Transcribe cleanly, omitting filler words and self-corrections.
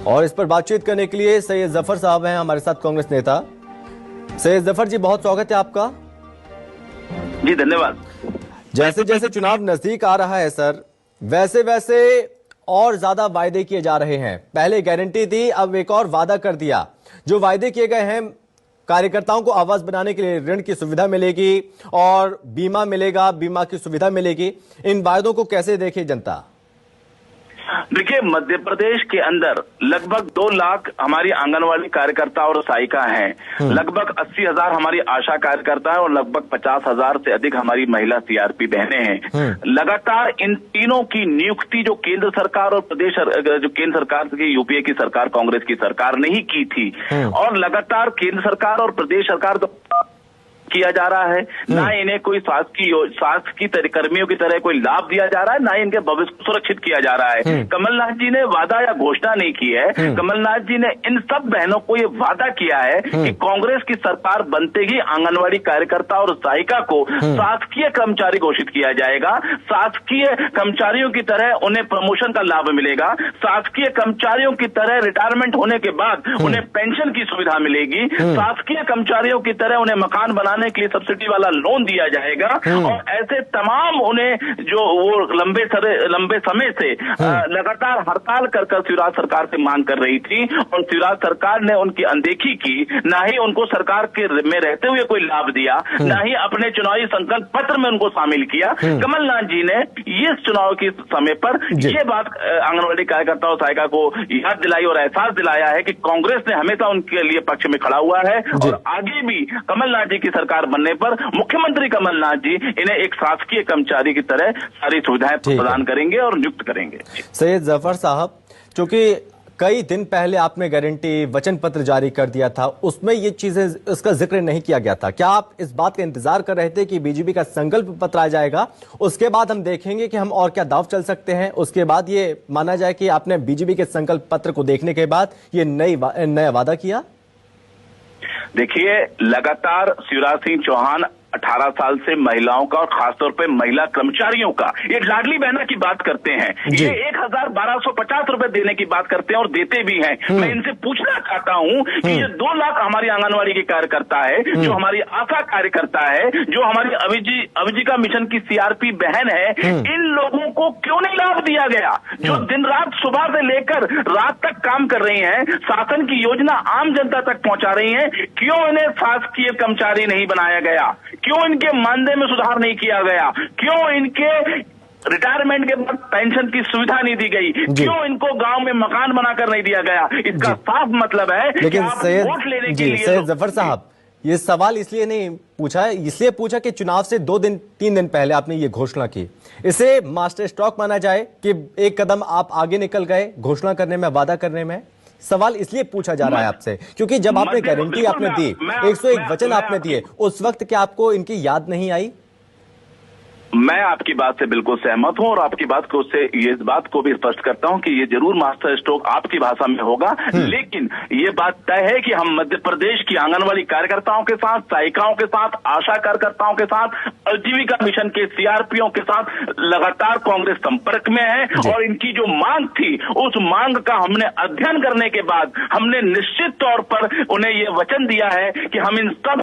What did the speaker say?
और इस पर बातचीत करने के लिए सैयद जफर साहब हैं हमारे साथ, कांग्रेस नेता। सैयद जफर जी, बहुत स्वागत है आपका। जी धन्यवाद। जैसे जैसे चुनाव नजदीक आ रहा है सर, वैसे वैसे और ज्यादा वायदे किए जा रहे हैं। पहले गारंटी थी, अब एक और वादा कर दिया। जो वायदे किए गए हैं, कार्यकर्ताओं को आवास बनाने के लिए ऋण की सुविधा मिलेगी और बीमा मिलेगा, बीमा की सुविधा मिलेगी। इन वायदों को कैसे देखे जनता? देखिए, मध्य प्रदेश के अंदर लगभग 2 लाख हमारी आंगनवाड़ी कार्यकर्ता और सहायिका हैं, लगभग 80,000 हमारी आशा कार्यकर्ता है और लगभग 50,000 से अधिक हमारी महिला सीआरपी बहनें हैं। लगातार इन तीनों की नियुक्ति जो केंद्र सरकार और प्रदेश जो केंद्र सरकार की यूपीए की सरकार, कांग्रेस की सरकार ने ही की थी। और लगातार केंद्र सरकार और प्रदेश सरकार किया जा रहा है। ना इन्हें कोई स्वास्थ्य की कर्मियों की तरह कोई लाभ दिया जा रहा है, ना इनके भविष्य को सुरक्षित किया जा रहा है। कमलनाथ जी ने वादा या घोषणा नहीं की है। कमलनाथ जी ने इन सब बहनों को ये वादा किया है कि कांग्रेस की सरकार बनते ही आंगनवाड़ी कार्यकर्ता और सहायिका को शासकीय कर्मचारी घोषित किया जाएगा। शासकीय कर्मचारियों की तरह उन्हें प्रमोशन का लाभ मिलेगा। शासकीय कर्मचारियों की तरह रिटायरमेंट होने के बाद उन्हें पेंशन की सुविधा मिलेगी। शासकीय कर्मचारियों की तरह उन्हें मकान बनाने के लिए सब्सिडी वाला लोन दिया जाएगा। और ऐसे तमाम उन्हें जो वो लंबे समय से लगातार हड़ताल कर शिवराज सरकार से मांग कर रही थी और शिवराज सरकार ने उनकी अनदेखी की। ना ही उनको सरकार के में रहते हुए कोई लाभ दिया, ना ही अपने चुनावी संकल्प पत्र में उनको शामिल किया। कमलनाथ जी ने ये चुनाव के समय पर ये बात आंगनवाड़ी कार्यकर्ता और सहायिका को याद दिलाई और एहसास दिलाया है कि कांग्रेस ने हमेशा उनके लिए पक्ष में खड़ा हुआ है और आगे भी कमलनाथ जी की सरकार बनने पर मुख्यमंत्री कमलनाथ जी इन्हें एक शासकीय कर्मचारी की तरह सारी सुविधाएं प्रदान करेंगे और नियुक्त करेंगे। सैयद जफर साहब, चूंकि कई दिन पहले आपने गारंटी वचन पत्र जारी कर दिया था, उसमें ये चीजें, इसका जिक्र नहीं किया गया था। क्या आप इस बात का इंतजार कर रहे थे कि बीजेपी का संकल्प पत्र आ जाएगा, उसके बाद हम देखेंगे कि हम और क्या दाव चल सकते हैं, उसके बाद ये माना जाए कि आपने बीजेपी के संकल्प पत्र को देखने के बाद ये नया वादा किया? देखिए, लगातार शिवराज सिंह चौहान 18 साल से महिलाओं का और खासतौर पे महिला कर्मचारियों का एक लाडली बहना की बात करते हैं। ये 1,1250 रुपए देने की बात करते हैं और देते भी हैं। मैं इनसे पूछना चाहता हूं कि ये 2 लाख हमारी आंगनवाड़ी की कार्यकर्ता है, जो हमारी आशा कार्यकर्ता है, जो हमारी अभिजीविका मिशन की सीआरपी बहन है, इन लोगों को क्यों नहीं लाभ दिया गया? जो दिन रात सुबह से लेकर रात तक काम कर रही हैं, शासन की योजना आम जनता तक पहुंचा रही हैं, क्यों इन्हें शासकीय कर्मचारी नहीं बनाया गया? क्यों इनके मानदेय में सुधार नहीं किया गया? क्यों इनके रिटायरमेंट के बाद पेंशन की सुविधा नहीं दी गई? क्यों इनको गांव में मकान बनाकर नहीं दिया गया? इसका साफ मतलब है कि आप वोट लेने के लिए। सैयद जफर साहब, ये सवाल इसलिए नहीं पूछा है, इसलिए पूछा कि चुनाव से 2-3 दिन पहले आपने ये घोषणा की। इसे मास्टर स्ट्रोक माना जाए कि एक कदम आप आगे निकल गए घोषणा करने में, वादा करने में? सवाल इसलिए पूछा जा रहा है आपसे क्योंकि जब आपने गारंटी आपने दी, 101 वचन आपने दिए, उस वक्त क्या आपको इनकी याद नहीं आई? मैं आपकी बात से बिल्कुल सहमत हूं और आपकी बात को उससे इस बात को भी स्पष्ट करता हूं कि ये जरूर मास्टर स्ट्रोक आपकी भाषा में होगा, लेकिन ये बात तय है कि हम मध्य प्रदेश की आंगनवाड़ी कार्यकर्ताओं के साथ, सहायिकाओं के साथ, आशा कार्यकर्ताओं के साथ, आजीविका मिशन के सीआरपीओ के साथ लगातार कांग्रेस संपर्क में है और इनकी जो मांग थी, उस मांग का हमने अध्ययन करने के बाद हमने निश्चित तौर पर उन्हें ये वचन दिया है कि हम इन सब